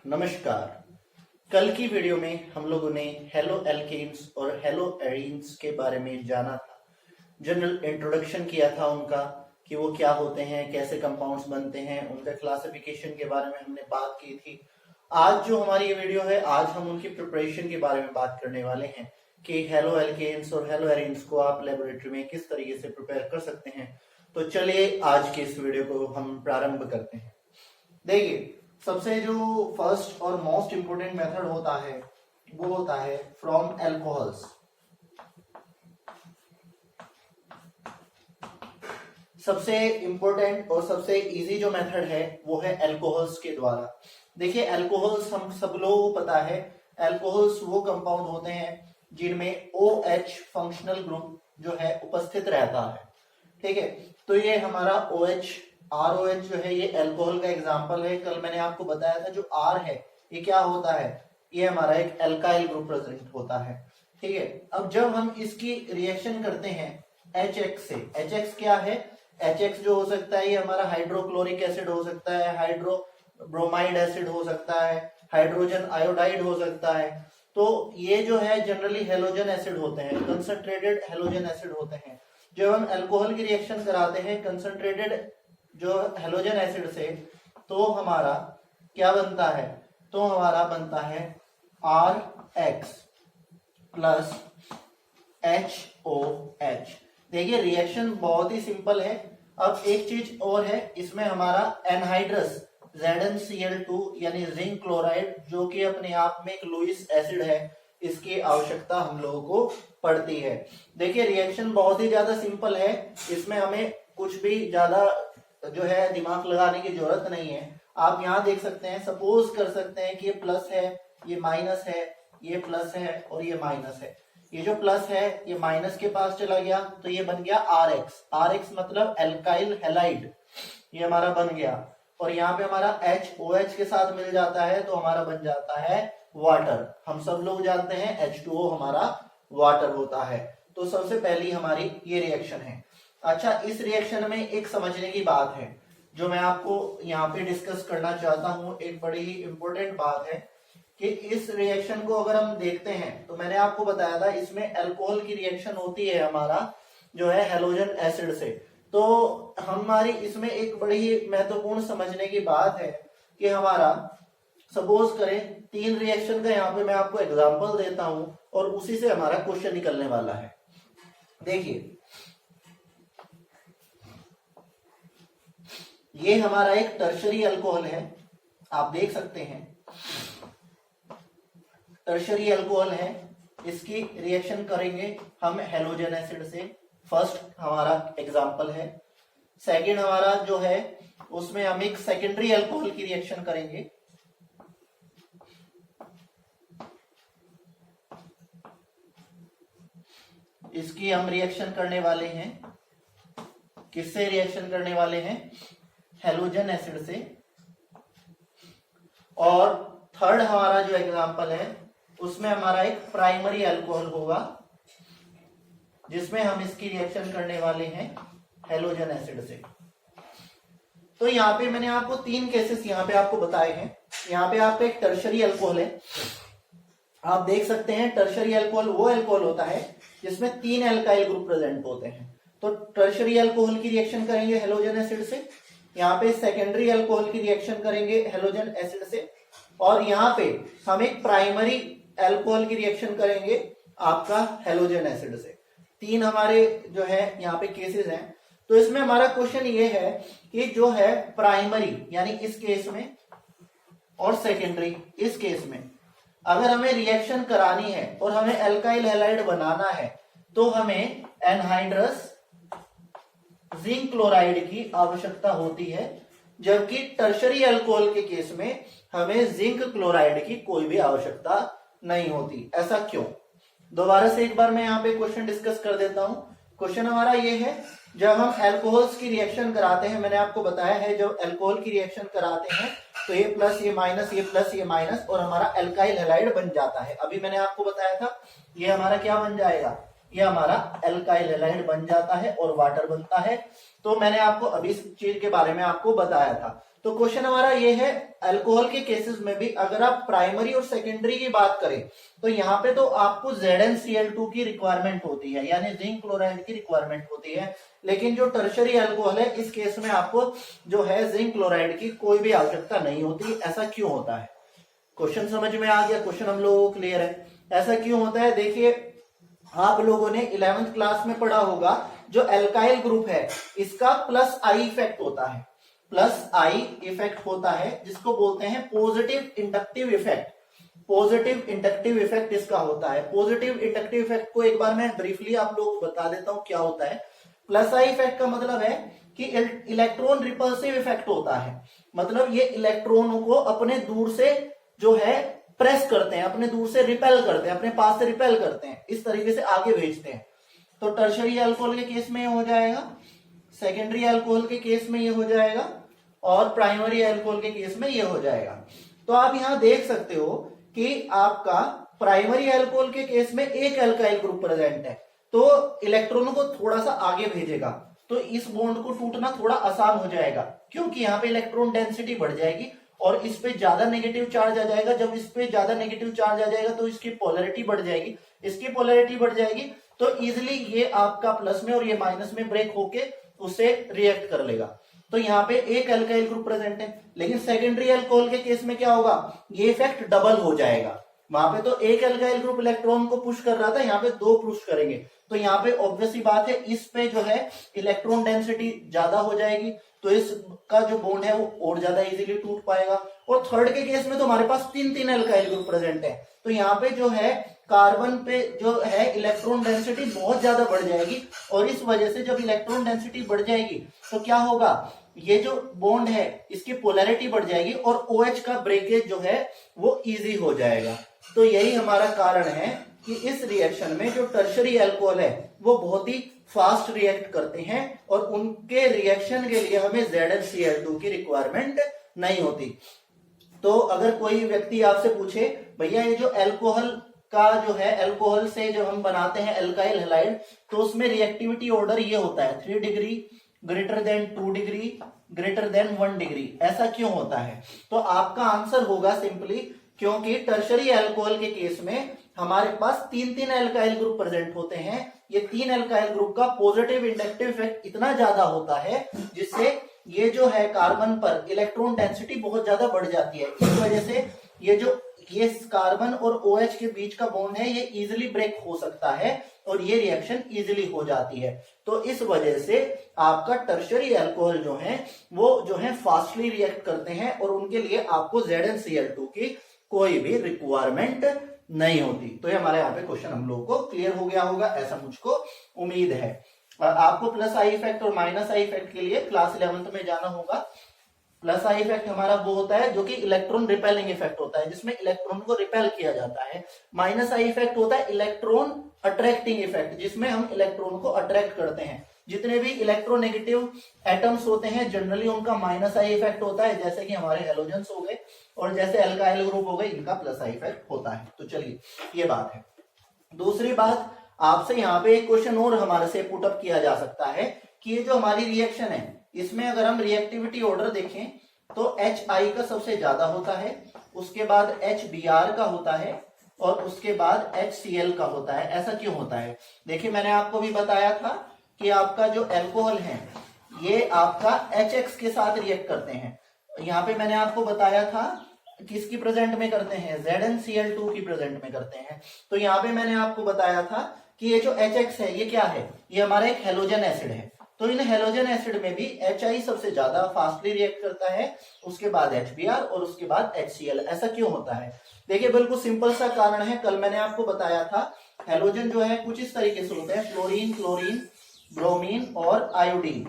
नमस्कार। कल की वीडियो में हम लोगों ने हेलो एल्केन्स और हेलो एरीन्स के बारे में जाना था। जनरल इंट्रोडक्शन किया था उनका कि वो क्या होते हैं, कैसे कंपाउंड्स बनते हैं, उनका क्लासिफिकेशन के बारे में हमने बात की थी। आज जो हमारी ये वीडियो है, आज हम उनकी प्रिपरेशन के बारे में बात करने वाले हैं कि हेलो एल्केन्स और हेलो एरीन्स को आप लेबोरेटरी में किस तरीके से प्रिपेयर कर सकते हैं। तो चलिए आज के इस वीडियो को हम प्रारंभ करते हैं। देखिए, सबसे जो फर्स्ट और मोस्ट इंपोर्टेंट मेथड होता है वो होता है फ्रॉम एल्कोहल्स। सबसे इंपॉर्टेंट और सबसे इजी जो मेथड है वो है एल्कोहल्स के द्वारा। देखिए, एल्कोहल्स हम सब लोगों को पता है, एल्कोहल्स वो कंपाउंड होते हैं जिनमें OH फंक्शनल ग्रुप जो है उपस्थित रहता है। ठीक है, तो ये हमारा OH ROH जो है ये एल्कोहल का एग्जांपल है। कल मैंने आपको बताया था जो R है ये क्या होता है, ये हमारा एक एल्काइल ग्रुप प्रेजेंट होता है। ठीक है, अब जब हम इसकी रिएक्शन करते हैं HX से, HX क्या है, HX जो हो सकता है ये हमारा हाइड्रोक्लोरिक एसिड हो सकता है, हाइड्रोब्रोमाइड एसिड हो सकता है, हाइड्रोजन आयोडाइड हो सकता है। तो ये जो है जनरली हेलोजन एसिड होते हैं, कंसंट्रेटेड हेलोजन एसिड होते हैं। जब हम अल्कोहल की रिएक्शन कराते हैं कंसंट्रेटेड जो हेलोजन एसिड से, तो हमारा क्या बनता है, तो हमारा बनता है RX प्लस HOH। देखिए, रिएक्शन बहुत ही सिंपल है। अब एक चीज और है, इसमें हमारा एनहाइड्रस ZnCl2 यानी जिंक क्लोराइड जो कि अपने आप में एक लुईस एसिड है, इसकी आवश्यकता हम लोगों को पड़ती है। देखिए, रिएक्शन बहुत ही ज्यादा सिंपल है, इसमें हमें कुछ भी ज्यादा जो है दिमाग लगाने की जरूरत नहीं है। आप यहाँ देख सकते हैं, सपोज कर सकते हैं कि ये प्लस है, ये माइनस है, ये प्लस है और ये माइनस है। ये जो प्लस है ये माइनस के पास चला गया तो ये बन गया RX मतलब एल्काइल हैलाइड, ये हमारा बन गया। और यहाँ पे हमारा HOH के साथ मिल जाता है तो हमारा बन जाता है वाटर। हम सब लोग जानते हैं H2O हमारा वाटर होता है। तो सबसे पहली हमारी ये रिएक्शन है। अच्छा, इस रिएक्शन में एक समझने की बात है जो मैं आपको यहाँ पे डिस्कस करना चाहता हूँ। एक बड़ी ही इंपॉर्टेंट बात है कि इस रिएक्शन को अगर हम देखते हैं तो मैंने आपको बताया था इसमें अल्कोहल की रिएक्शन होती है हमारा जो है हेलोजन एसिड से। तो हमारी इसमें एक बड़ी ही महत्वपूर्ण समझने की बात है कि हमारा सपोज करें 3 रिएक्शन का यहाँ पे मैं आपको एग्जाम्पल देता हूं और उसी से हमारा क्वेश्चन निकलने वाला है। देखिए, ये हमारा एक टर्शरी अल्कोहल है, आप देख सकते हैं टर्शरी अल्कोहल है। इसकी रिएक्शन करेंगे हम हेलोजन एसिड से, फर्स्ट हमारा एग्जांपल है। सेकंड हमारा जो है उसमें हम एक सेकेंडरी अल्कोहल की रिएक्शन करेंगे। इसकी हम रिएक्शन करने वाले हैं, किससे रिएक्शन करने वाले हैं, हेलोजन एसिड से। और थर्ड हमारा जो एग्जांपल है उसमें हमारा एक प्राइमरी अल्कोहल होगा जिसमें हम इसकी रिएक्शन करने वाले हैं हेलोजन एसिड से। तो यहाँ पे मैंने आपको 3 केसेस यहाँ पे आपको बताए हैं। यहाँ पे आपका एक टर्शरी अल्कोहल है, आप देख सकते हैं टर्शरी अल्कोहल वो अल्कोहल होता है जिसमें 3 एल्काइल ग्रुप प्रेजेंट होते हैं। तो टर्शरी अल्कोहल की रिएक्शन करेंगे हेलोजन एसिड से, यहाँ पे सेकेंडरी अल्कोहल की रिएक्शन करेंगे हेलोजन एसिड से, और यहाँ पे हम एक प्राइमरी अल्कोहल की रिएक्शन करेंगे आपका हेलोजन एसिड से। 3 हमारे जो है यहाँ पे केसेस हैं। तो इसमें हमारा क्वेश्चन ये है कि जो है प्राइमरी यानी इस केस में और सेकेंडरी इस केस में अगर हमें रिएक्शन करानी है और हमें एल्काइल हैलाइड बनाना है तो हमें एनहाइड्रस जिंक क्लोराइड की आवश्यकता होती है, जबकि टर्शरी अल्कोहल के केस में हमें जिंक क्लोराइड की कोई भी आवश्यकता नहीं होती। ऐसा क्यों? दोबारा से एक बार मैं यहाँ पे क्वेश्चन डिस्कस कर देता हूँ। क्वेश्चन हमारा ये है, जब हम अल्कोहल्स की रिएक्शन कराते हैं, मैंने आपको बताया है जब अल्कोहल की रिएक्शन कराते हैं तो ये प्लस ये माइनस, ये प्लस ये माइनस और हमारा एल्काइल हैलाइड बन जाता है। अभी मैंने आपको बताया था ये हमारा क्या बन जाएगा, ये हमारा एल्काइल हैलाइड बन जाता है और वाटर बनता है। तो मैंने आपको अभी इस चीज के बारे में आपको बताया था। तो क्वेश्चन हमारा ये है, अल्कोहल के केसेस में भी अगर आप प्राइमरी और सेकेंडरी की बात करें तो यहाँ पे तो आपको ZnCl2 की रिक्वायरमेंट होती है, यानी जिंक क्लोराइड की रिक्वायरमेंट होती है। लेकिन जो टर्शरी अल्कोहल है इस केस में आपको जो है जिंक क्लोराइड की कोई भी आवश्यकता नहीं होती। ऐसा क्यों होता है? क्वेश्चन समझ में आ गया? क्वेश्चन हम लोगों को क्लियर है? ऐसा क्यों होता है? देखिए, आप लोगों ने 11th क्लास में पढ़ा होगा, जो एल्काइल ग्रुप है इसका प्लस आई इफेक्ट होता है, प्लस आई इफेक्ट होता है, जिसको बोलते हैं positive inductive effect. Positive inductive effect इसका होता है। पॉजिटिव इंडक्टिव इफेक्ट को एक बार मैं ब्रीफली आप लोगों को बता देता हूं क्या होता है। प्लस आई इफेक्ट का मतलब है कि इलेक्ट्रॉन रिपल्सिव इफेक्ट होता है, मतलब ये इलेक्ट्रॉनों को अपने दूर से जो है प्रेस करते हैं, अपने दूर से रिपेल करते हैं, अपने पास से रिपेल करते हैं, इस तरीके से आगे भेजते हैं। तो टर्शरी अल्कोहल के केस में ये हो जाएगा, सेकेंडरी अल्कोहल के केस में ये हो जाएगा, और प्राइमरी अल्कोहल के केस में ये हो जाएगा। तो आप यहां देख सकते हो कि आपका प्राइमरी अल्कोहल के केस में एक अल्काइल ग्रुप प्रेजेंट है, तो इलेक्ट्रॉनों को थोड़ा सा आगे भेजेगा, तो इस बॉन्ड को टूटना थोड़ा आसान हो जाएगा, क्योंकि यहाँ पे इलेक्ट्रॉन डेंसिटी बढ़ जाएगी और इस पे ज्यादा नेगेटिव चार्ज आ जाएगा। जब इस पे ज्यादा नेगेटिव चार्ज आ जाएगा तो इसकी पोलैरिटी बढ़ जाएगी, इसकी पोलैरिटी बढ़ जाएगी तो इजिली ये आपका प्लस में और ये माइनस में ब्रेक होके उसे रिएक्ट कर लेगा। तो यहाँ पे एक अल्काइल ग्रुप प्रेजेंट है। लेकिन सेकेंडरी अल्कोहल के केस में क्या होगा, ये इफेक्ट डबल हो जाएगा। वहां पे तो एक अल्काइल ग्रुप इलेक्ट्रॉन को पुश कर रहा था, यहाँ पे दो पुश करेंगे, तो यहाँ पे ऑब्वियस ही बात है इस पे जो है इलेक्ट्रॉन डेंसिटी ज्यादा हो जाएगी, तो इसका जो बॉन्ड है वो और ज्यादा इजीली टूट पाएगा। और थर्ड के केस में तो हमारे पास तीन तीन अल्काइल ग्रुप प्रेजेंट है, तो यहाँ पे जो है कार्बन पे जो है इलेक्ट्रॉन डेंसिटी बहुत ज्यादा बढ़ जाएगी, और इस वजह से जब इलेक्ट्रॉन डेंसिटी बढ़ जाएगी तो क्या होगा, ये जो बॉन्ड है इसकी पोलैरिटी बढ़ जाएगी और OH का ब्रेकेज जो है वो इजी हो जाएगा। तो यही हमारा कारण है कि इस रिएक्शन में जो टर्शरी अल्कोहल है वो बहुत ही फास्ट रिएक्ट करते हैं, और उनके रिएक्शन के लिए हमें ZnCl2 की रिक्वायरमेंट नहीं होती। तो अगर कोई व्यक्ति आपसे पूछे भैया ये जो अल्कोहल का जो है, अल्कोहल से जो हम बनाते हैं अल्काइल हैलाइड, तो उसमें रिएक्टिविटी ऑर्डर ये होता है 3 degree, greater than 2 degree, greater than 1 degree. ऐसा क्यों होता है? तो आपका आंसर होगा सिंपली क्योंकि टर्शरी अल्कोहल के केस में हमारे पास तीन तीन अल्काइल ग्रुप प्रेजेंट होते हैं। ये तीन अल्काइल ग्रुप का पॉजिटिव इंडक्टिव इफेक्ट इतना ज्यादा होता है जिससे ये जो है कार्बन पर इलेक्ट्रॉन डेंसिटी बहुत ज्यादा बढ़ जाती है। इस वजह से ये कार्बन और OH के बीच का बॉन्ड है ये इजिली ब्रेक हो सकता है और ये रिएक्शन इजिली हो जाती है। तो इस वजह से आपका टर्शरी अल्कोहल जो है वो जो है फास्टली रिएक्ट करते हैं, और उनके लिए आपको ZnCl2 की कोई भी रिक्वायरमेंट नहीं होती। तो ये हमारे यहाँ पे क्वेश्चन हम लोगों को क्लियर हो गया होगा, ऐसा मुझको उम्मीद है। आपको प्लस आई इफेक्ट और माइनस आई इफेक्ट के लिए क्लास 11th में जाना होगा। प्लस आई इफेक्ट हमारा वो होता है जो कि इलेक्ट्रॉन रिपेलिंग इफेक्ट होता है, जिसमें इलेक्ट्रॉन को रिपेल किया जाता है। माइनस आई इफेक्ट होता है इलेक्ट्रॉन अट्रैक्टिंग इफेक्ट, जिसमें हम इलेक्ट्रॉन को अट्रैक्ट करते हैं। जितने भी इलेक्ट्रोनेगेटिव एटम्स होते हैं जनरली उनका माइनस आई इफेक्ट होता है, जैसे कि हमारे हेलोजेंस हो गए और जैसे अल्काइल ग्रुप हो गए, इनका प्लस आई इफेक्ट होता है। तो चलिए ये बात है। दूसरी बात, आपसे यहाँ पे एक क्वेश्चन और हमारे से पुटअप किया जा सकता है कि ये जो हमारी रिएक्शन है इसमें अगर हम रिएक्टिविटी ऑर्डर देखें तो HI का सबसे ज्यादा होता है, उसके बाद HBr का होता है और उसके बाद HCl का होता है। ऐसा क्यों होता है? देखिए मैंने आपको भी बताया था कि आपका जो अल्कोहल है ये आपका HX के साथ रिएक्ट करते हैं। यहाँ पे मैंने आपको बताया था किसकी प्रेजेंट में करते हैं, ZnCl2 की प्रेजेंट में करते हैं। तो यहाँ पे मैंने आपको बताया था कि ये जो HX है ये क्या है, ये हमारा एक हेलोजन एसिड है। तो इन हेलोजन एसिड में भी HI सबसे ज्यादा फास्टली रिएक्ट करता है, उसके बाद HBr और उसके बाद HCl। ऐसा क्यों होता है? देखिए बिल्कुल सिंपल सा कारण है, कल मैंने आपको बताया था हेलोजन जो है कुछ इस तरीके से होते हैं, फ्लोरीन, क्लोरीन, ब्रोमीन और आयोडीन।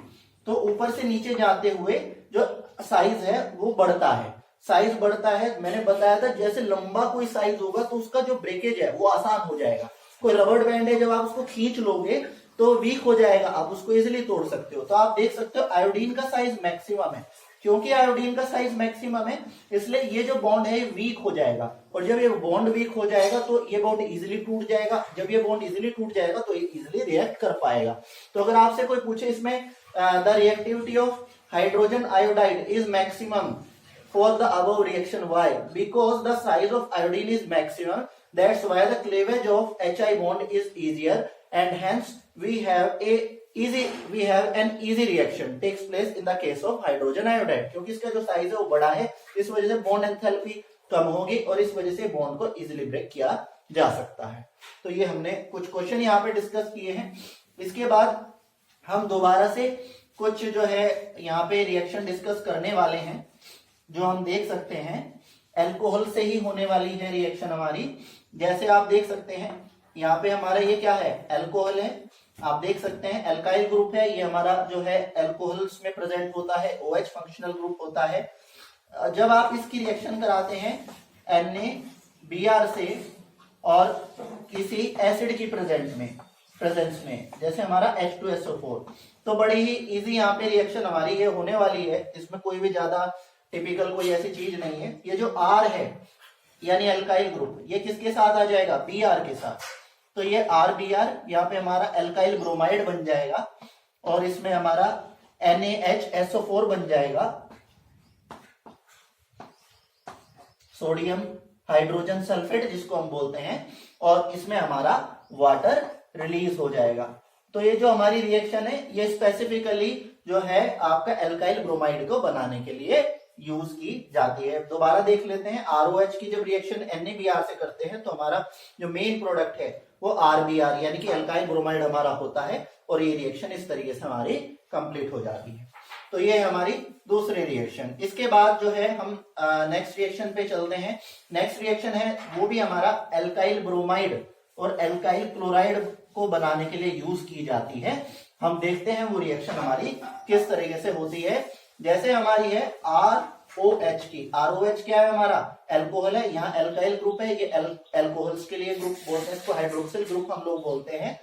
तो ऊपर से नीचे जाते हुए जो साइज है वो बढ़ता है, साइज बढ़ता है। मैंने बताया था जैसे लंबा कोई साइज होगा तो उसका जो ब्रेकेज है वो आसान हो जाएगा। कोई रबड़ बैंड है, जब आप उसको खींच लोगे तो वीक हो जाएगा, आप उसको इजीली तोड़ सकते हो। तो आप देख सकते हो आयोडीन का साइज मैक्सिमम है, क्योंकि आयोडीन का साइज मैक्सिमम है इसलिए ये जो बॉन्ड है वीक हो जाएगा, और जब ये बॉन्ड वीक हो जाएगा तो ये बॉन्ड इजीली टूट जाएगा। जब ये बॉन्ड इजीली टूट जाएगा तो ये इजीली रिएक्ट कर पाएगा। तो अगर आपसे कोई पूछे इसमें the reactivity of hydrogen iodide is maximum for the above reaction. Why? Because the size of iodine is maximum. That's why the cleavage of Hi bond is easier, and hence we have an easy reaction takes place in the case of hydrogen iodide. क्योंकि इसका जो size है वो बड़ा है, इस वजह से बॉन्ड एंथैल्पी कम होगी और इस वजह से बॉन्ड को इजीली ब्रेक किया जा सकता है. तो ये हमने कुछ क्वेश्चन यहाँ पे डिस्कस किए हैं. इसके बाद हम दोबारा से कुछ जो है यहाँ पे रिएक्शन डिस्कस करने वाले हैं, जो हम देख सकते हैं अल्कोहल से ही होने वाली है रिएक्शन हमारी. जैसे आप देख सकते हैं यहाँ पे हमारा ये क्या है, अल्कोहल है. आप देख सकते हैं अल्काइल ग्रुप है, ये हमारा जो है अल्कोहल्स में प्रेजेंट होता है, OH फंक्शनल ग्रुप होता है. जब आप इसकी रिएक्शन कराते हैं NaBr से और किसी एसिड की प्रेजेंस में जैसे हमारा H2SO4, तो बड़ी ही इजी यहाँ पे रिएक्शन हमारी ये होने वाली है. इसमें कोई भी ज्यादा टिपिकल कोई ऐसी चीज नहीं है. ये जो R है यानी अल्काइल ग्रुप, ये किसके साथ आ जाएगा, Br के साथ. तो ये RBr यहाँ पे हमारा अल्काइल ब्रोमाइड बन जाएगा और इसमें हमारा NaHSO4 बन जाएगा, सोडियम हाइड्रोजन सल्फेट जिसको हम बोलते हैं, और इसमें हमारा वाटर रिलीज हो जाएगा. तो ये जो हमारी रिएक्शन है ये स्पेसिफिकली जो है आपका अल्काइल ब्रोमाइड को बनाने के लिए यूज की जाती है. दोबारा देख लेते हैं. ROH की जब रिएक्शन NaBr से करते हैं तो हमारा जो मेन प्रोडक्ट है वो RBr यानी कि अल्काइल ब्रोमाइड हमारा होता है और ये रिएक्शन इस तरीके से हमारी कंप्लीट हो जाती है. तो ये हमारी दूसरी रिएक्शन. इसके बाद जो है हम नेक्स्ट रिएक्शन पे चलते हैं. नेक्स्ट रिएक्शन है वो भी हमारा अल्काइल ब्रोमाइड और अल्काइल क्लोराइड को बनाने के लिए यूज की जाती है. हम देखते हैं वो रिएक्शन हमारी किस तरीके से होती है. जैसे हमारी है ROH की, ROH क्या है हमारा, अल्कोहल है. यहाँ अल्काइल ग्रुप है, ये अल्कोहल्स के लिए ग्रुप बोलते हैं, इसको हाइड्रोक्सिल ग्रुप हम लोग बोलते हैं.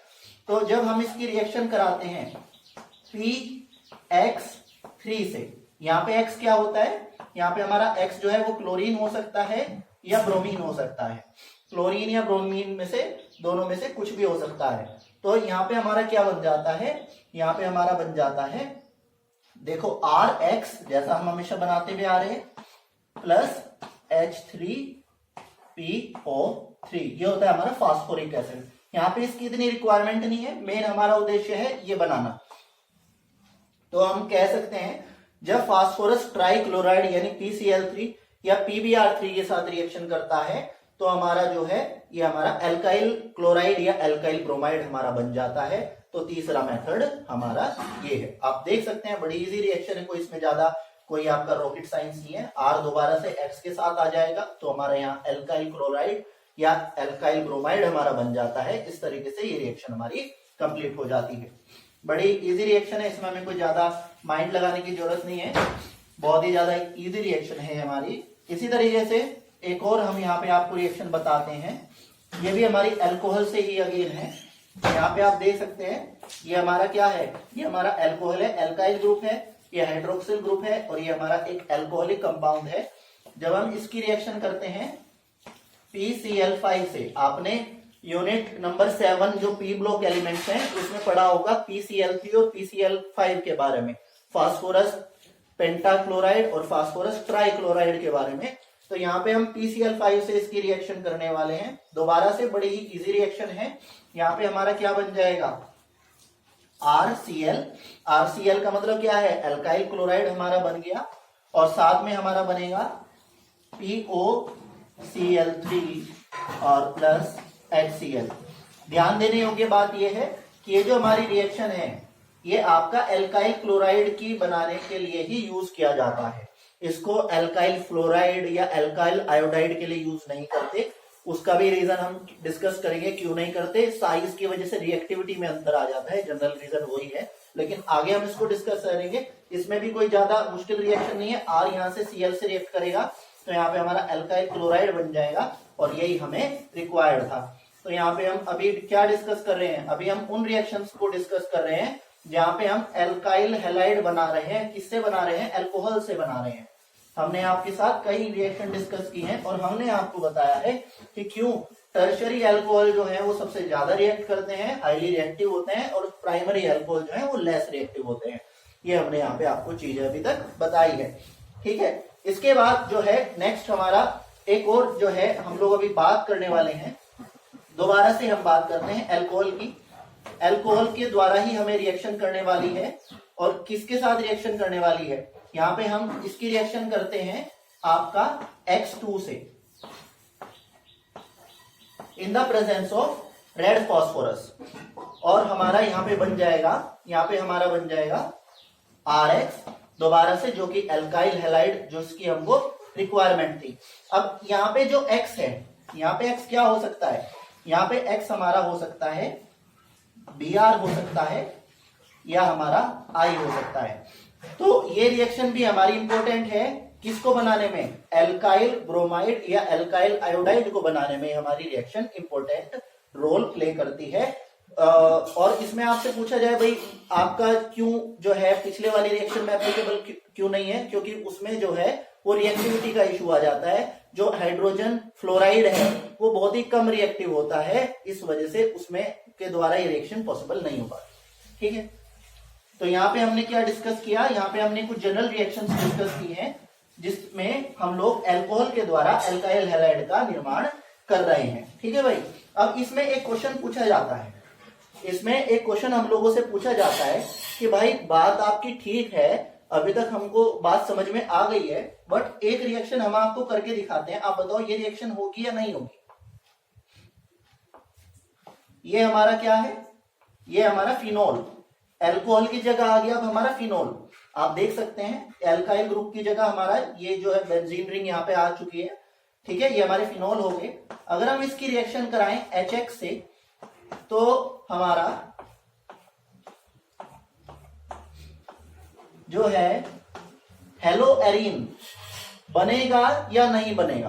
तो जब हम इसकी रिएक्शन कराते हैं PX3 से, यहाँ पे X क्या होता है, यहाँ पे हमारा X जो है वो क्लोरीन हो सकता है या ब्रोमीन हो सकता है. क्लोरीन या ब्रोमीन में से, दोनों में से कुछ भी हो सकता है. तो यहाँ पे हमारा क्या बन जाता है, यहाँ पे हमारा बन जाता है, देखो RX जैसा हम हमेशा बनाते हुए आ रहे हैं, प्लस H3PO3, ये होता है हमारा फास्फोरिक एसिड. यहाँ पे इसकी इतनी रिक्वायरमेंट नहीं है, मेन हमारा उद्देश्य है ये बनाना. तो हम कह सकते हैं जब फास्फोरस ट्राइक्लोराइड यानी PCl3 या PBr3 के साथ रिएक्शन करता है तो हमारा जो है ये हमारा अल्काइल क्लोराइड या अल्काइल ब्रोमाइड हमारा बन जाता है. तो तीसरा मेथड हमारा ये है. आप देख सकते हैं बड़ी इजी रिएक्शन है, कोई इसमें ज्यादा कोई आपका रॉकेट साइंस नहीं है. R दोबारा से X के साथ आ जाएगा तो हमारा यहाँ अल्काइल क्लोराइड या अल्काइल ब्रोमाइड हमारा बन जाता है. इस तरीके से ये रिएक्शन हमारी कंप्लीट हो जाती है. बड़ी इजी रिएक्शन है, इसमें हमें कोई ज्यादा माइंड लगाने की जरूरत नहीं है, बहुत ही ज्यादा इजी रिएक्शन है हमारी. इसी तरीके से एक और हम यहाँ पे आपको रिएक्शन बताते हैं, ये भी हमारी अल्कोहल से ही अगेन है. यहाँ पे आप देख सकते हैं ये हमारा क्या है, ये हमारा अल्कोहल है, अल्काइल ग्रुप है, ये हाइड्रोक्सिल ग्रुप है और ये हमारा एक अल्कोहलिक कंपाउंड है. जब हम इसकी रिएक्शन करते हैं PCl5 से, आपने यूनिट नंबर 7 जो P ब्लॉक एलिमेंट्स हैं उसमें पढ़ा होगा PCl3 और PCl5 के बारे में, फास्फोरस पेंटाक्लोराइड और फास्फोरस ट्राइक्लोराइड के बारे में. तो यहाँ पे हम PCl5 से इसकी रिएक्शन करने वाले हैं. दोबारा से बड़ी ही इजी रिएक्शन है. यहाँ पे हमारा क्या बन जाएगा, RCl. RCl का मतलब क्या है, अल्काइल क्लोराइड हमारा बन गया और साथ में हमारा बनेगा POCl3 और प्लस HCl. ध्यान देने योग्य बात यह है कि ये जो हमारी रिएक्शन है ये आपका अल्काइल क्लोराइड की बनाने के लिए ही यूज किया जाता है. इसको अल्काइल फ्लोराइड या अल्काइल आयोडाइड के लिए यूज नहीं करते. उसका भी रीजन हम डिस्कस करेंगे क्यों नहीं करते. साइज की वजह से रिएक्टिविटी में अंतर आ जाता है, जनरल रीजन वही है, लेकिन आगे हम इसको डिस्कस करेंगे. इसमें भी कोई ज्यादा मुश्किल रिएक्शन नहीं है. R यहाँ से Cl से रिएक्ट करेगा तो यहाँ पे हमारा अल्काइल क्लोराइड बन जाएगा और यही हमें रिक्वायर्ड था. तो यहाँ पे हम अभी क्या डिस्कस कर रहे हैं, अभी हम उन रिएक्शंस को डिस्कस कर रहे हैं जहाँ पे हम एल्काइल हैलाइड बना रहे हैं. किससे बना रहे हैं, अल्कोहल से बना रहे हैं. हमने आपके साथ कई रिएक्शन डिस्कस की हैं और हमने आपको बताया है कि क्यों टर्शरी अल्कोहल जो है वो सबसे ज्यादा रिएक्ट करते हैं, हाईली रिएक्टिव होते हैं, और प्राइमरी अल्कोहल जो है वो लेस रिएक्टिव होते हैं. ये हमने यहाँ पे आपको चीजें अभी तक बताई है। ठीक है, इसके बाद जो है नेक्स्ट हमारा एक और जो है हम लोग अभी बात करने वाले हैं, दोबारा से हम बात करते हैं अल्कोहल की। अल्कोहल के द्वारा ही हमें रिएक्शन करने वाली है, और किसके साथ रिएक्शन करने वाली है, यहाँ पे हम इसकी रिएक्शन करते हैं आपका X2 से in the presence of red phosphorus, और हमारा यहाँ पे बन जाएगा, यहाँ पे हमारा बन जाएगा RX दोबारा से, जो कि एल्काइल हैलाइड, जो इसकी हमको रिक्वायरमेंट थी। अब यहाँ पे जो X है, यहाँ पे X क्या हो सकता है, यहाँ पे X हमारा हो सकता है Br हो सकता है, या हमारा I हो सकता है। तो ये रिएक्शन भी हमारी इंपॉर्टेंट है, किसको बनाने में, एल्काइल ब्रोमाइड या एल्काइल आयोडाइड को बनाने में हमारी रिएक्शन इंपॉर्टेंट रोल प्ले करती है। और इसमें आपसे पूछा जाए भाई आपका क्यों जो है पिछले वाली रिएक्शन में एप्लीकेबल क्यों नहीं है, क्योंकि उसमें जो है वो रिएक्टिविटी का इशू आ जाता है। जो हाइड्रोजन फ्लोराइड है वो बहुत ही कम रिएक्टिव होता है, इस वजह से उसमें के द्वारा ये रिएक्शन पॉसिबल नहीं हो पाती। ठीक है, तो यहाँ पे हमने क्या डिस्कस किया, यहाँ पे हमने कुछ जनरल रिएक्शंस डिस्कस की हैं, जिसमें हम लोग अल्कोहल के द्वारा एल्काइल हैलाइड का निर्माण कर रहे हैं। ठीक है भाई, अब इसमें एक क्वेश्चन पूछा जाता है, इसमें एक क्वेश्चन हम लोगों से पूछा जाता है कि भाई बात आपकी ठीक है, अभी तक हमको बात समझ में आ गई है, बट एक रिएक्शन हम आपको करके दिखाते हैं, आप बताओ ये रिएक्शन होगी या नहीं होगी। ये हमारा क्या है, ये हमारा फिनोल, अल्कोहल की जगह आ गया अब हमारा फिनोल। आप देख सकते हैं एल्काइल ग्रुप की जगह हमारा ये जो है बेंजीन रिंग यहाँ पे आ चुकी है। ठीक है, ये हमारे फिनोल हो गए। अगर हम इसकी रिएक्शन कराएं HX से, तो हमारा जो है हेलोएरिन बनेगा या नहीं बनेगा।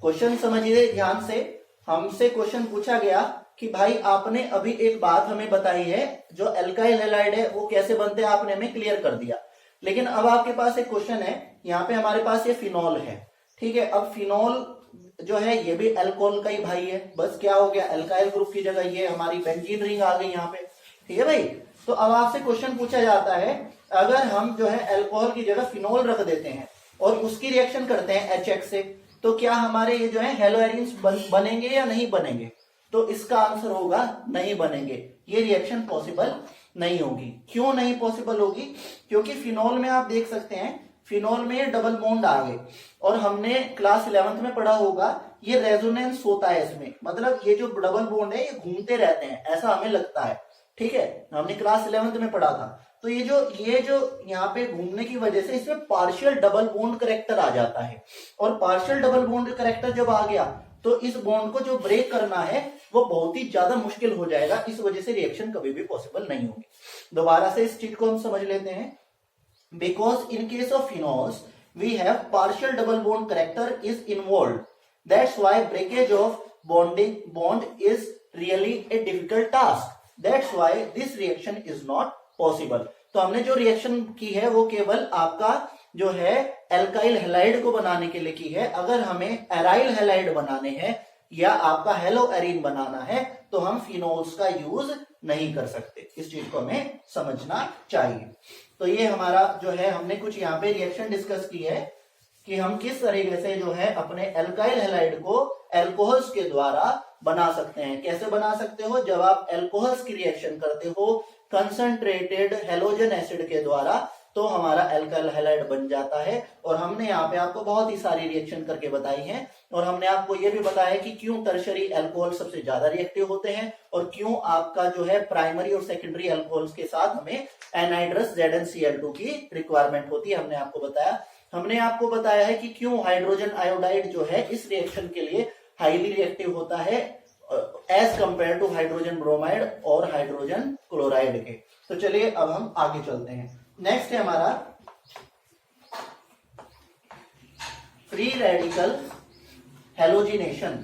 क्वेश्चन समझिए ध्यान से, हमसे क्वेश्चन पूछा गया कि भाई आपने अभी एक बात हमें बताई है, जो एल्काइल हैलाइड है वो कैसे बनते हैं आपने हमें क्लियर कर दिया, लेकिन अब आपके पास एक क्वेश्चन है, यहाँ पे हमारे पास ये फिनोल है। ठीक है, अब फिनोल जो है ये भी अल्कोहल का ही भाई है, बस क्या हो गया, एल्काइल ग्रुप की जगह ये हमारी बेंजीन रिंग आ गई यहाँ पे। ठीक है भाई, तो अब आपसे क्वेश्चन पूछा जाता है, अगर हम जो है अल्कोहल की जगह फिनोल रख देते हैं और उसकी रिएक्शन करते हैं HX से, तो क्या हमारे ये जो है हेलोएरिन्स बनेंगे या नहीं बनेंगे। तो इसका आंसर होगा नहीं बनेंगे, ये रिएक्शन पॉसिबल नहीं होगी। क्यों नहीं पॉसिबल होगी, क्योंकि फिनोल में आप देख सकते हैं, फिनोल में डबल बॉन्ड आ गए, और हमने क्लास 11th में पढ़ा होगा ये रेजोनेंस होता है इसमें, मतलब ये जो डबल बॉन्ड है ये घूमते रहते हैं, ऐसा हमें लगता है। ठीक है, हमने क्लास 11th में पढ़ा था। तो ये जो यहाँ पे घूमने की वजह से इसमें पार्शियल डबल बॉन्ड करेक्टर आ जाता है, और पार्शियल डबल बॉन्ड करेक्टर जब आ गया तो इस बॉन्ड को जो ब्रेक करना है वो बहुत ही ज्यादा मुश्किल हो जाएगा, इस वजह से रिएक्शन कभी भी पॉसिबल नहीं होगी। दोबारा से इस चीज को हम समझ लेते हैं, because in case of phenols we have partial double bond character is involve, that's why breakage of bond is really a difficult task, that's why this reaction is not possible. तो हमने जो रिएक्शन की है वो केवल आपका जो है एल्काइल हैलाइड को बनाने के लिए की है। अगर हमें एराइल हैलाइड बनाने हैं या आपका हेलोएरिन बनाना है तो हम फिनोल्स का यूज नहीं कर सकते, इस चीज को हमें समझना चाहिए। तो ये हमारा जो है हमने कुछ यहाँ पे रिएक्शन डिस्कस की है कि हम किस तरीके से जो है अपने एल्काइल हैलाइड को अल्कोहल्स के द्वारा बना सकते हैं। कैसे बना सकते हो, जब आप अल्कोहल्स की रिएक्शन करते हो कंसंट्रेटेड हैलोजन एसिड के द्वारा, तो हमारा एल्काइल हैलाइड बन जाता है। और हमने यहाँ पे आपको बहुत ही सारी रिएक्शन करके बताई हैं, और हमने आपको ये भी बताया कि क्यों टर्शरी अल्कोहल सबसे ज्यादा रिएक्टिव होते हैं, और क्यों आपका जो है प्राइमरी और सेकेंडरी अल्कोहल्स के साथ हमें एनहाइड्रस ZnCl2 की रिक्वायरमेंट होती है, हमने आपको बताया। हमने आपको बताया है कि क्यों हाइड्रोजन आयोडाइड जो है इस रिएक्शन के लिए हाईली रिएक्टिव होता है as compared to hydrogen bromide और हाइड्रोजन क्लोराइड के। तो चलिए अब हम आगे चलते हैं। नेक्स्ट है हमारा फ्री रेडिकल हैलोजिनेशन।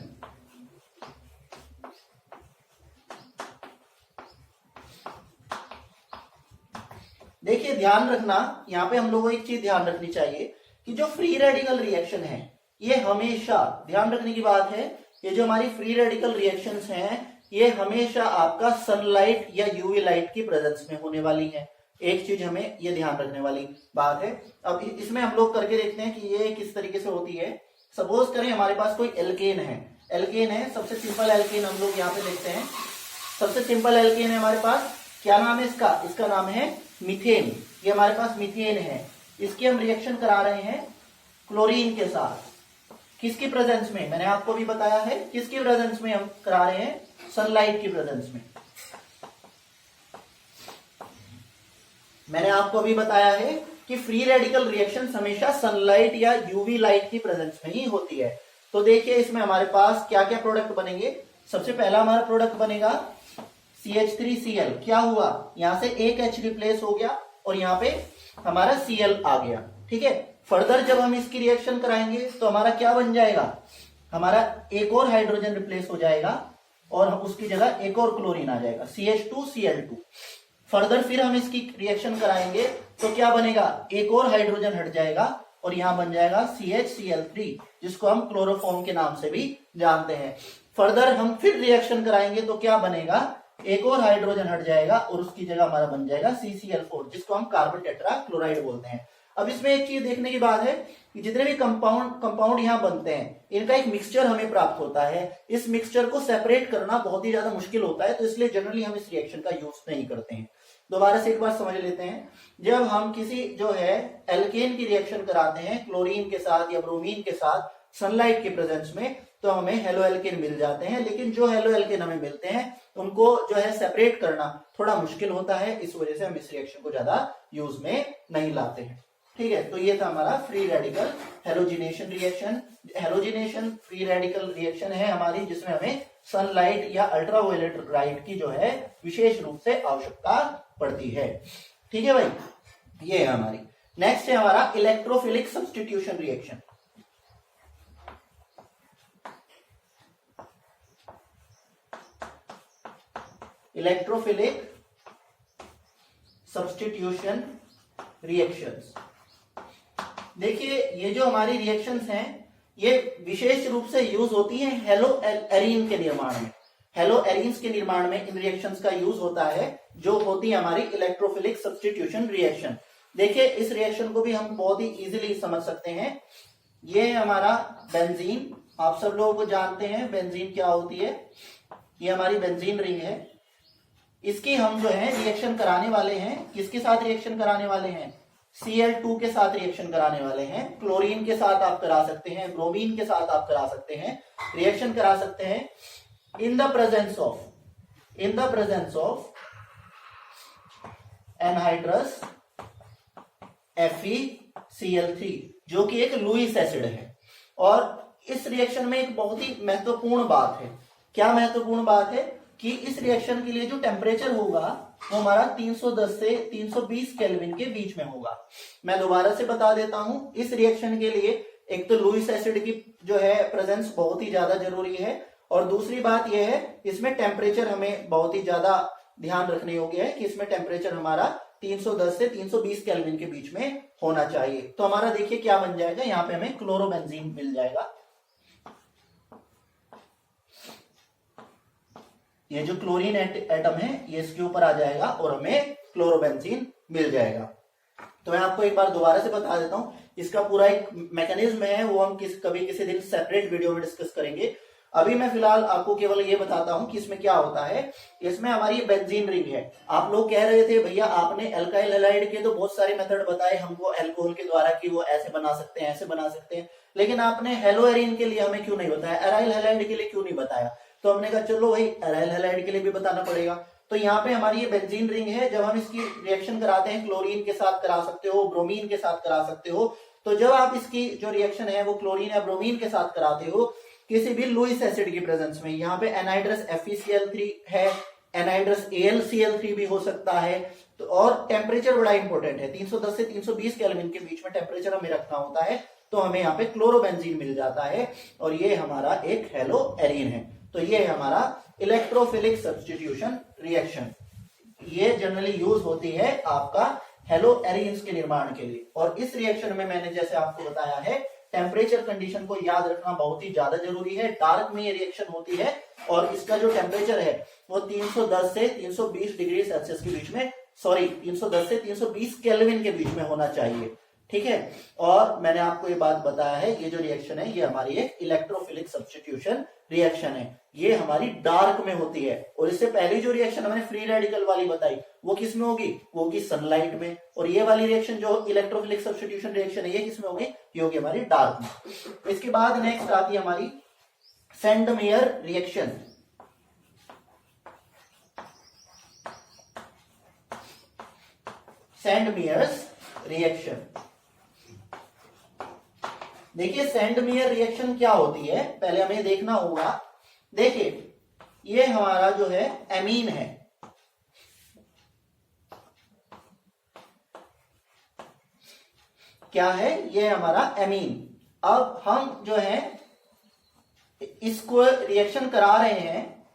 देखिए ध्यान रखना, यहाँ पे हम लोगों को एक चीज ध्यान रखनी चाहिए कि जो फ्री रेडिकल रिएक्शन है ये हमेशा, ध्यान रखने की बात है, ये जो हमारी फ्री रेडिकल रिएक्शंस हैं ये हमेशा आपका सनलाइट या यूवी लाइट की प्रेजेंस में होने वाली है। एक चीज हमें ये ध्यान रखने वाली बात है। अब इसमें हम लोग करके देखते हैं कि ये किस तरीके से होती है। सपोज करें हमारे पास कोई एल्केन है, सबसे सिंपल एल्केन हम लोग यहाँ पे देखते हैं। सबसे सिंपल एल्केन है हमारे पास, क्या नाम है इसका नाम है मीथेन। ये हमारे पास मीथेन है, इसकी हम रिएक्शन करा रहे हैं क्लोरीन के साथ। किसकी प्रेजेंस में, मैंने आपको भी बताया है किसकी प्रेजेंस में हम करा रहे हैं, सनलाइट की प्रेजेंस में। मैंने आपको भी बताया है कि फ्री रेडिकल रिएक्शन हमेशा सनलाइट या यूवी लाइट की प्रेजेंस में ही होती है। तो देखिए इसमें हमारे पास क्या क्या प्रोडक्ट बनेंगे। सबसे पहला हमारा प्रोडक्ट बनेगा CH3Cl। क्या हुआ, यहां से एक H रिप्लेस हो गया और यहाँ पे हमारा Cl आ गया। ठीक है, फर्दर जब हम इसकी रिएक्शन कराएंगे तो हमारा क्या बन जाएगा, हमारा एक और हाइड्रोजन रिप्लेस हो जाएगा और उसकी जगह एक और क्लोरीन आ जाएगा, CH2Cl2। फर्दर फिर हम इसकी रिएक्शन कराएंगे तो क्या बनेगा, एक और हाइड्रोजन हट जाएगा और यहां बन जाएगा CHCl3, जिसको हम क्लोरोफॉर्म के नाम से भी जानते हैं। फर्दर हम फिर रिएक्शन कराएंगे तो क्या बनेगा, एक और हाइड्रोजन हट जाएगा और उसकी जगह हमारा बन जाएगा CCl4, जिसको हम कार्बन टेट्रा क्लोराइड बोलते हैं। अब इसमें एक चीज देखने की बात है कि जितने भी कंपाउंड यहाँ बनते हैं इनका एक मिक्सचर हमें प्राप्त होता है। इस मिक्सचर को सेपरेट करना बहुत ही ज्यादा मुश्किल होता है, तो इसलिए जनरली हम इस रिएक्शन का यूज नहीं करते हैं। दोबारा से एक बार समझ लेते हैं, जब हम किसी जो है एल्केन की रिएक्शन कराते हैं क्लोरीन के साथ या ब्रोमीन के साथ सनलाइट के प्रेजेंस में, तो हमें हेलो एल्केन मिल जाते हैं। लेकिन जो हेलो एल्केन हमें मिलते हैं उनको जो है सेपरेट करना थोड़ा मुश्किल होता है, इस वजह से हम इस रिएक्शन को ज्यादा यूज में नहीं लाते हैं। ठीक है, तो ये था हमारा free radical halogenation reaction. Halogenation free radical reaction है हमारी, जिसमें हमें सनलाइट या अल्ट्रावायलेट लाइट की जो है विशेष रूप से आवश्यकता पड़ती है। ठीक है भाई, ये है हमारी। नेक्स्ट है हमारा electrophilic substitution reaction. Electrophilic substitution reactions. देखिए ये जो हमारी रिएक्शंस हैं ये विशेष रूप से यूज होती है हेलो एरीन के निर्माण में। हेलो एरीन्स के निर्माण में इन रिएक्शंस का यूज होता है, जो होती है हमारी इलेक्ट्रोफिलिक सब्स्टिट्यूशन रिएक्शन। देखिए इस रिएक्शन को भी हम बहुत ही इजीली समझ सकते हैं। ये है हमारा बेंजीन, आप सब लोगों को जानते हैं बेंजीन क्या होती है। ये हमारी बेंजीन रिंग है, इसकी हम जो है रिएक्शन कराने वाले हैं। किसके साथ रिएक्शन कराने वाले हैं, Cl2 के साथ रिएक्शन कराने वाले हैं। क्लोरीन के साथ आप करा सकते हैं, ब्रोमीन के साथ आप करा सकते हैं, रिएक्शन करा सकते हैं in the presence of anhydrous FeCl3, जो कि एक लुईस एसिड है। और इस रिएक्शन में एक बहुत ही महत्वपूर्ण बात है। क्या महत्वपूर्ण बात है कि इस रिएक्शन के लिए जो टेम्परेचर होगा वो हमारा 310 से 320 केल्विन के बीच में होगा। मैं दोबारा से बता देता हूं, इस रिएक्शन के लिए एक तो लुईस एसिड की जो है प्रेजेंस बहुत ही ज्यादा जरूरी है, और दूसरी बात यह है इसमें टेम्परेचर हमें बहुत ही ज्यादा ध्यान रखने योग्य है कि इसमें टेम्परेचर हमारा 310 से 320 केल्विन के बीच में होना चाहिए। तो हमारा देखिए क्या बन जाएगा, यहाँ पे हमें क्लोरोबेंजीन मिल जाएगा। ये जो क्लोरीन एटम है ये इसके ऊपर आ जाएगा और हमें क्लोरोबेंजीन मिल जाएगा। तो मैं आपको एक बार दोबारा से बता देता हूं, इसका पूरा एक मैकेनिज्म है, वो हम कभी किसी दिन सेपरेट वीडियो में डिस्कस करेंगे। अभी मैं फिलहाल आपको केवल ये बताता हूं कि इसमें क्या होता है। इसमें हमारी बेंजीन रिंग है। आप लोग कह रहे थे भैया आपने एल्काइल हैलाइड के तो बहुत सारे मेथड बताए हमको अल्कोहल के द्वारा कि वो ऐसे बना सकते हैं, ऐसे बना सकते हैं, लेकिन आपने हेलोएरीन के लिए हमें क्यों नहीं बताया, एराइल हैलाइड के लिए क्यों नहीं बताया। तो हमने कहा चलो भाई एराइल हैलाइड के लिए भी बताना पड़ेगा। तो यहाँ पे हमारी ये बेंजीन रिंग है, जब हम इसकी रिएक्शन कराते हैं क्लोरीन के साथ करा सकते हो, ब्रोमीन के साथ करा सकते हो। तो जब आप इसकी जो रिएक्शन है वो क्लोरीन या ब्रोमीन के साथ कराते हो किसी भी लुईस एसिड की प्रेजेंस में, यहाँ पे एनहाइड्रस FeCl3 है, एनहाइड्रस AlCl3 भी हो सकता है। तो और टेम्परेचर बड़ा इंपॉर्टेंट है, 310 से 320 केल्विन के बीच में टेम्परेचर हमें रखना होता है। तो हमें यहाँ पे क्लोरोबेंजीन मिल जाता है और ये हमारा एक हेलोएरीन है। तो ये है हमारा इलेक्ट्रोफिलिक सब्स्टिट्यूशन रिएक्शन। ये जनरली यूज होती है आपका हेलोएरीन्स के निर्माण के लिए। और इस रिएक्शन में मैंने जैसे आपको बताया है टेम्परेचर कंडीशन को याद रखना बहुत ही ज्यादा जरूरी है। डार्क में ये रिएक्शन होती है और इसका जो टेम्परेचर है वो 310 से 320 डिग्री सेल्सियस के बीच में सॉरी 310 से 320 केल्विन के बीच में होना चाहिए, ठीक है। और मैंने आपको ये बात बताया है, ये जो रिएक्शन है ये हमारी एक इलेक्ट्रोफिलिक सब्स्टिट्यूशन रिएक्शन है, ये हमारी डार्क में होती है। और इससे पहली जो रिएक्शन हमने फ्री रेडिकल वाली बताई वो किस में होगी, वो होगी सनलाइट में। और ये वाली रिएक्शन जो इलेक्ट्रोफिलिक सब्स्टिट्यूशन रिएक्शन है ये किस में होगी, ये होगी हमारी डार्क में। इसके बाद नेक्स्ट आती है हमारी सेंडमेयर रिएक्शन। सेंडमेयर्स रिएक्शन, देखिए सेंडमेयर रिएक्शन क्या होती है पहले हमें देखना होगा। देखिए ये हमारा जो है एमीन है, क्या है, ये हमारा एमीन। अब हम जो है इसको रिएक्शन करा रहे हैं,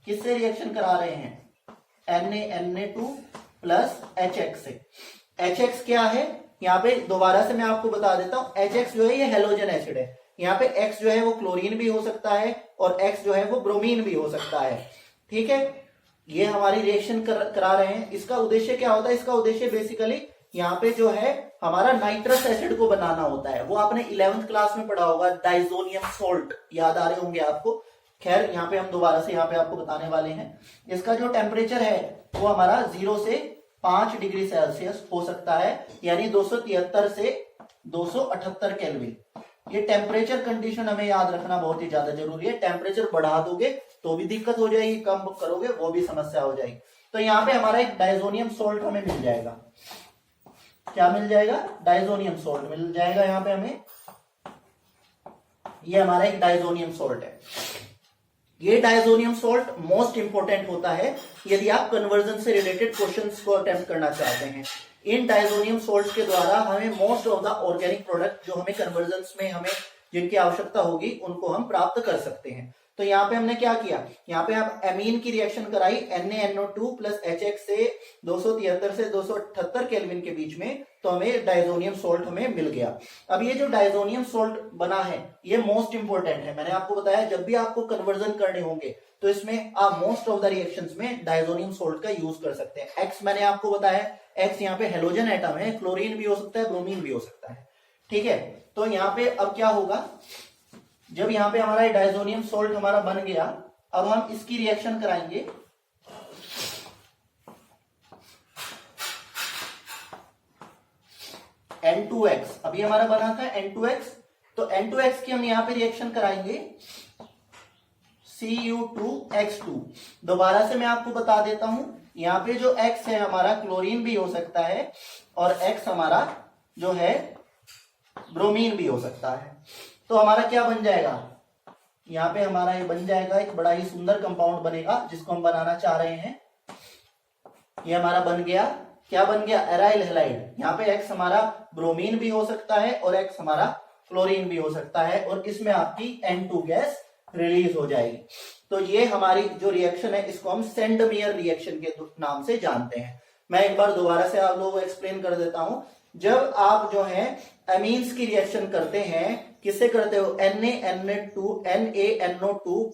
किससे रिएक्शन करा रहे हैं, Na2 प्लस HX से। HX क्या है, यहाँ पे दोबारा से मैं आपको बता देता हूं, HX जो है ये हेलोजन एसिड है। यहाँ पे X जो है वो क्लोरीन भी हो सकता है और X जो है वो ब्रोमीन भी हो सकता है, ठीक है। ये हमारी रिएक्शन करा रहे हैं। इसका उद्देश्य क्या होता है, इसका उद्देश्य बेसिकली यहाँ पे जो है हमारा नाइट्रस एसिड को बनाना होता है। वो आपने 11th क्लास में पढ़ा होगा, डाइजोनियम सोल्ट, याद आ रहे होंगे आपको। खैर यहाँ पे हम दोबारा से यहाँ पे आपको बताने वाले हैं। इसका जो टेम्परेचर है वो हमारा 0 से 5 डिग्री सेल्सियस हो सकता है, यानी 273 से 278 केल्विन। ये टेम्परेचर कंडीशन हमें याद रखना बहुत ही ज्यादा जरूरी है। टेम्परेचर बढ़ा दोगे तो भी दिक्कत हो जाएगी, कम करोगे वो भी समस्या हो जाएगी। तो यहाँ पे हमारा एक डाइजोनियम सोल्ट हमें मिल जाएगा। क्या मिल जाएगा, डाइजोनियम सोल्ट मिल जाएगा यहाँ पे हमें। ये हमारा एक डाइजोनियम सोल्ट है। ये डाइजोनियम सोल्ट मोस्ट इंपोर्टेंट होता है यदि आप कन्वर्जन से रिलेटेड क्वेश्चंस को अटेम्प्ट करना चाहते हैं। इन डाइजोनियम सोल्ट के द्वारा हमें most of the organic product जो हमें कन्वर्जन में हमें जिनकी आवश्यकता होगी उनको हम प्राप्त कर सकते हैं। तो यहाँ पे हमने क्या किया, यहाँ पे आप एमीन की रिएक्शन कराई NaNO2 प्लस HX से 273 से 278 केल्विन के बीच में, तो हमें डाइजोनियम सोल्ट हमें मिल गया। अब ये जो डाइजोनियम सोल्ट बना है ये मोस्ट इंपोर्टेंट है। मैंने आपको बताया जब भी आपको कन्वर्जन करने होंगे तो इसमें आप मोस्ट ऑफ द रिएक्शंस में डाइजोनियम सोल्ट का यूज कर सकते हैं। X मैंने आपको बताया, X यहाँ पे हेलोजन एटम है, क्लोरीन भी हो सकता है, ब्रोमीन भी हो सकता है, ठीक है। तो यहाँ पे अब क्या होगा, जब यहाँ पे हमारा डाइजोनियम सोल्ट हमारा बन गया, अब हम इसकी रिएक्शन कराएंगे N2X। अभी हमारा बना था N2X, तो N2X की हम यहाँ पे रिएक्शन कराएंगे Cu2X2। दोबारा से मैं आपको बता देता हूं, यहाँ पे जो X है हमारा क्लोरीन भी हो सकता है और X हमारा जो है ब्रोमीन भी हो सकता है। तो हमारा क्या बन जाएगा, यहाँ पे हमारा ये बन जाएगा एक बड़ा ही सुंदर कंपाउंड बनेगा जिसको हम बनाना चाह रहे हैं। ये हमारा बन गया, क्या बन गया, एराइल हैलाइड। यहाँ पे X हमारा ब्रोमीन भी हो सकता है और X हमारा क्लोरीन भी हो सकता है और इसमें आपकी N2 गैस रिलीज हो जाएगी। तो ये हमारी जो रिएक्शन है इसको हम सेंडमेयर रिएक्शन के नाम से जानते हैं। मैं एक बार दोबारा से आप लोगों को एक्सप्लेन कर देता हूं। जब आप जो है एमीन्स की रिएक्शन करते हैं, किससे करते हो, NaNO2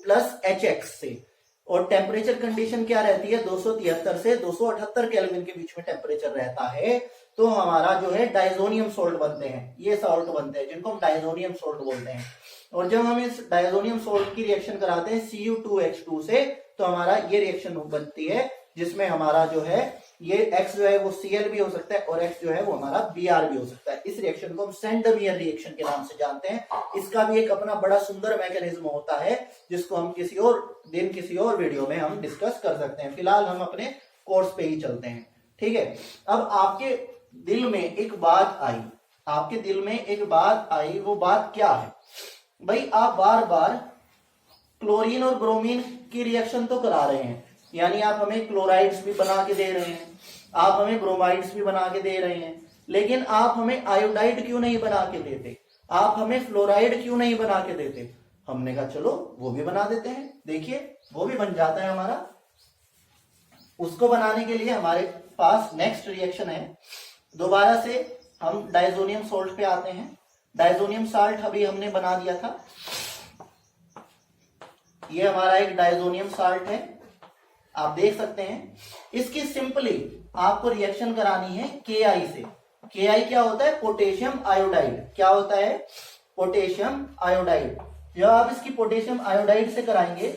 प्लस HX से, और टेम्परेचर कंडीशन क्या रहती है, 273 से 278 केल्विन के बीच में टेम्परेचर रहता है, तो हमारा जो है डाइजोनियम सोल्ट बनते हैं। ये सॉल्ट बनते हैं जिनको हम डाइजोनियम सोल्ट बोलते हैं। और जब हम इस डाइजोनियम सोल्ट की रिएक्शन कराते हैं Cu2H2 से, तो हमारा ये रिएक्शन बनती है जिसमें हमारा जो है ये X जो है वो Cl भी हो सकता है और X जो है वो हमारा Br भी हो सकता है। इस रिएक्शन को हम सेंडमेयर रिएक्शन के नाम से जानते हैं। इसका भी एक अपना बड़ा सुंदर मैकेनिज्म होता है जिसको हम किसी और दिन किसी और वीडियो में हम डिस्कस कर सकते हैं। फिलहाल हम अपने कोर्स पे ही चलते हैं, ठीक है। अब आपके दिल में एक बात आई, आपके दिल में एक बात आई, वो बात क्या है भाई, आप बार बार क्लोरीन और ब्रोमीन की रिएक्शन तो करा रहे हैं, यानी आप हमें क्लोराइड्स भी बना के दे रहे हैं, आप हमें ब्रोमाइड्स भी बना के दे रहे हैं, लेकिन आप हमें आयोडाइड क्यों नहीं बना के देते, आप हमें फ्लोराइड क्यों नहीं बना के देते। हमने कहा चलो वो भी बना देते हैं, देखिए वो भी बन जाता है हमारा। उसको बनाने के लिए हमारे पास नेक्स्ट रिएक्शन है। दोबारा से हम डाइजोनियम सोल्ट पे आते हैं। डाइजोनियम साल्ट अभी हमने बना दिया था, ये हमारा एक डाइजोनियम साल्ट है, आप देख सकते हैं। इसकी सिंपली आपको रिएक्शन करानी है KI से। KI क्या होता है? Potassium iodide. क्या होता है? Potassium iodide. जब आप इसकी पोटेशियम आयोडाइड से कराएंगे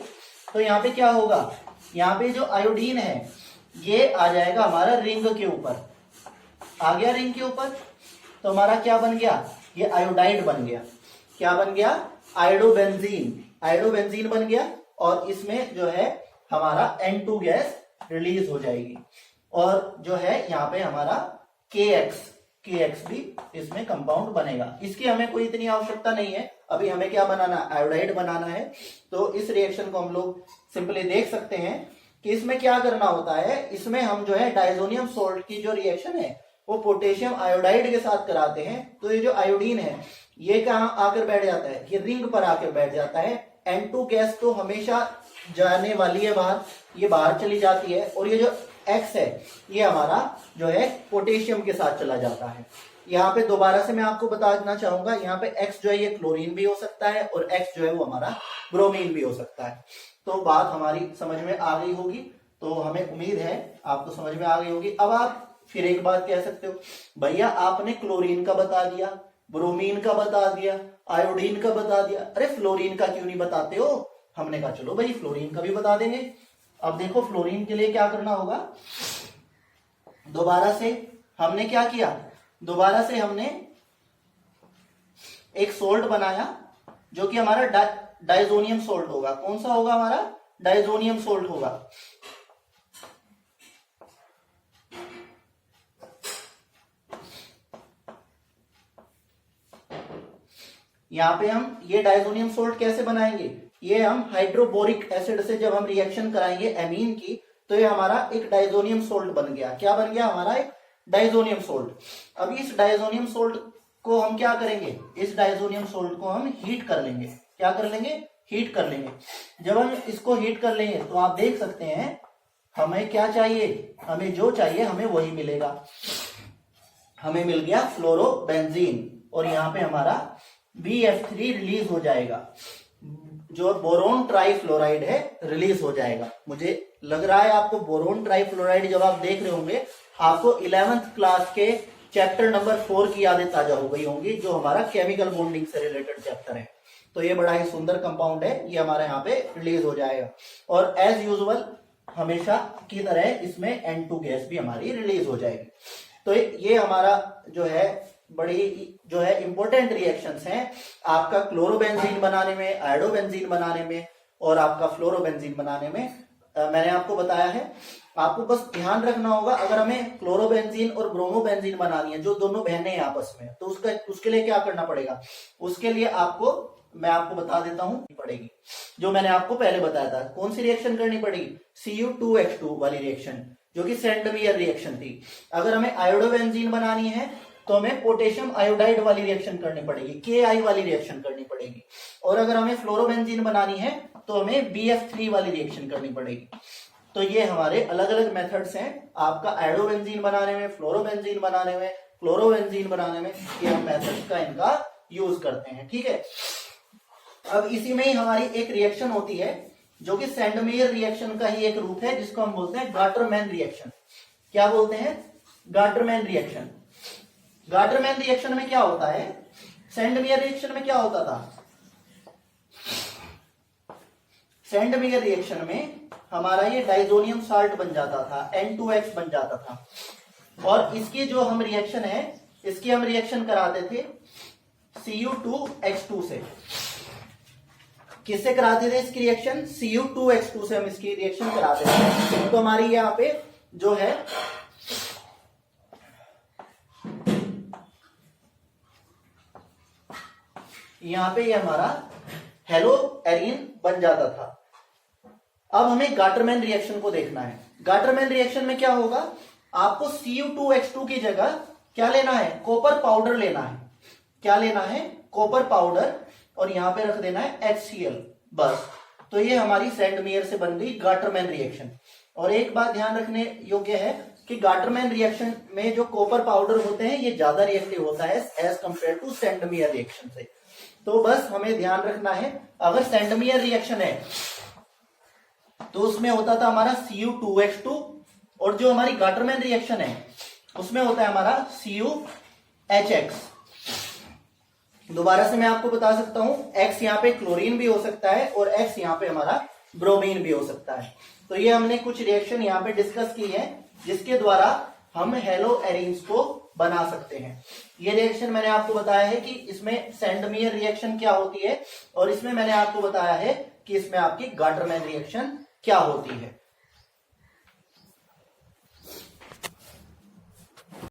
तो यहाँ पे क्या होगा? यहाँ पे जो आयोडीन है ये आ जाएगा हमारा रिंग के ऊपर। आ गया रिंग के ऊपर, तो हमारा क्या बन गया? ये आयोडाइड बन गया। क्या बन गया? आयोडोबेंजीन। आयोडोबेंजीन बन गया और इसमें जो है हमारा N2 गैस रिलीज हो जाएगी और जो है यहाँ पे हमारा KX भी इसमें कंपाउंड बनेगा। इसकी हमें कोई इतनी आवश्यकता नहीं है, अभी हमें क्या बनाना? आयोडाइड बनाना है। तो इस रिएक्शन को हम लोग सिंपली देख सकते हैं कि इसमें क्या करना होता है। इसमें हम जो है डाइजोनियम सोल्ट की जो रिएक्शन है वो पोटेशियम आयोडाइड के साथ कराते हैं। तो ये जो आयोडीन है ये कहाँ आकर बैठ जाता है? ये रिंग पर आकर बैठ जाता है। N2 गैस तो हमेशा जाने वाली है बाहर, ये बाहर चली जाती है और ये जो X है ये हमारा जो है पोटेशियम के साथ चला जाता है। यहाँ पे दोबारा से मैं आपको बताना चाहूंगा, यहाँ पे X जो है ये क्लोरीन भी हो सकता है और X जो है वो हमारा ब्रोमीन भी हो सकता है। तो बात हमारी समझ में आ गई होगी, तो हमें उम्मीद है आपको समझ में आ गई होगी। अब आप फिर एक बात कह सकते हो, भैया आपने क्लोरीन का बता दिया, ब्रोमीन का बता दिया, आयोडीन का बता दिया, अरे फ्लोरीन का क्यों नहीं बताते हो? हमने कहा चलो भाई फ्लोरीन का भी बता देंगे। अब देखो फ्लोरीन के लिए क्या करना होगा। दोबारा से हमने क्या किया? दोबारा से हमने एक सोल्ट बनाया जो कि हमारा डाइजोनियम सोल्ट होगा। कौन सा होगा? हमारा डाइजोनियम सोल्ट होगा। यहां पे हम ये डाइजोनियम सोल्ट कैसे बनाएंगे? ये हम हाइड्रोबोरिक एसिड से जब हम रिएक्शन कराएंगे एमीन की, तो ये हमारा एक डाइजोनियम सोल्ट बन गया। क्या बन गया? हमारा एक डाइजोनियम सोल्ट। अब इस डाइजोनियम सोल्ट को हम क्या करेंगे? इस डाइजोनियम सोल्ट को हम हीट कर लेंगे। क्या कर लेंगे? हीट कर लेंगे। जब हम इसको हीट कर लेंगे तो आप देख सकते हैं हमें क्या चाहिए? हमें जो चाहिए हमें वही मिलेगा। हमें मिल गया फ्लोरोबेंजीन और यहाँ पे हमारा BF3 रिलीज हो जाएगा, जो बोरोन ट्राइफ्लोराइड है रिलीज हो जाएगा। मुझे लग रहा है आपको बोरोन ट्राइफ्लोराइड जब आप देख रहे होंगे आपको 11th क्लास के चैप्टर नंबर 4 की यादें ताजा हो गई होंगी, जो हमारा केमिकल बॉन्डिंग से रिलेटेड चैप्टर है। तो ये बड़ा ही सुंदर कंपाउंड है, ये हमारे यहाँ पे रिलीज हो जाएगा और एज यूजुअल हमेशा की तरह इसमें N2 गैस भी हमारी रिलीज हो जाएगी। तो ये हमारा जो है बड़ी जो है इंपॉर्टेंट रिएक्शंस हैं आपका क्लोरोबेंजीन बनाने में, आयोडोबेंजीन बनाने में और आपका फ्लोरोबेंजीन बनाने में। मैंने आपको बताया है। आपको बस ध्यान रखना होगा, अगर हमें क्लोरोबेंजीन और ब्रोमोबेंजीन बनानी है जो दोनों बहनें हैं आपस में, तो उसके लिए क्या करना पड़ेगा? उसके लिए मैं आपको बता देता हूं पड़ेगी, जो मैंने आपको पहले बताया था। कौन सी रिएक्शन करनी पड़ेगी? Cu2H2 वाली रिएक्शन, जो कि सेंडमियर रिएक्शन थी। अगर हमें आयोडोबेंजीन बनानी है तो हमें पोटेशियम आयोडाइड वाली रिएक्शन करनी पड़ेगी, KI वाली रिएक्शन करनी पड़ेगी। और अगर हमें फ्लोरोबेंजीन बनानी है तो हमें BF3 वाली रिएक्शन करनी पड़ेगी। तो ये हमारे अलग अलग मेथड्स हैं आपका आयोडोबेंजीन बनाने में, फ्लोरोबेंजीन बनाने में, क्लोरोबेंजीन बनाने में, ये हम मेथड्स का इनका यूज करते हैं। ठीक है। अब इसी में ही हमारी एक रिएक्शन होती है जो कि सेंडमेयर रिएक्शन का ही एक रूप है, जिसको हम बोलते हैं गाटरमैन रिएक्शन। क्या बोलते हैं? Gattermann reaction. गाटरमैन रिएक्शन में क्या होता है? सेंडमेयर रिएक्शन में क्या होता था? सेंडमेयर रिएक्शन में हमारा ये डाइजोनियम साल्ट बन जाता था, N2X बन जाता था। और इसकी जो हम रिएक्शन है, इसकी हम रिएक्शन कराते थे Cu2H2 से। किससे कराते थे इसकी रिएक्शन? Cu2H2 से हम इसकी रिएक्शन कराते थे। तो हमारी यहाँ पे जो है यहाँ पे ये हमारा हेलो एरिन बन जाता था। अब हमें गाटरमैन रिएक्शन को देखना है। गाटरमैन रिएक्शन में क्या होगा? आपको Cu2H2 की जगह क्या लेना है? कॉपर पाउडर लेना है। क्या लेना है? Copper powder. और यहां पे रख देना है HCl, बस। तो ये हमारी सेंडमेयर से बन गई गाटरमैन रिएक्शन। और एक बात ध्यान रखने योग्य है कि गाटरमैन रिएक्शन में जो कॉपर पाउडर होते हैं ये ज्यादा रिएक्टिव होता है as compared to Sandmeyer reaction से। तो बस हमें ध्यान रखना है, अगर सेंडमेयर रिएक्शन है तो उसमें होता था हमारा Cu2H2 और जो हमारी गाटरमैन रिएक्शन है उसमें होता है हमारा CuHX। दोबारा से मैं आपको बता सकता हूं, X यहाँ पे क्लोरीन भी हो सकता है और X यहाँ पे हमारा ब्रोमीन भी हो सकता है। तो ये हमने कुछ रिएक्शन यहाँ पे डिस्कस की है जिसके द्वारा हम हेलो एरीन्स को बना सकते हैं। ये रिएक्शन मैंने आपको बताया है कि इसमें सेंडमियर रिएक्शन क्या होती है और इसमें मैंने आपको बताया है कि इसमें आपकी गाटरमैन रिएक्शन क्या होती है।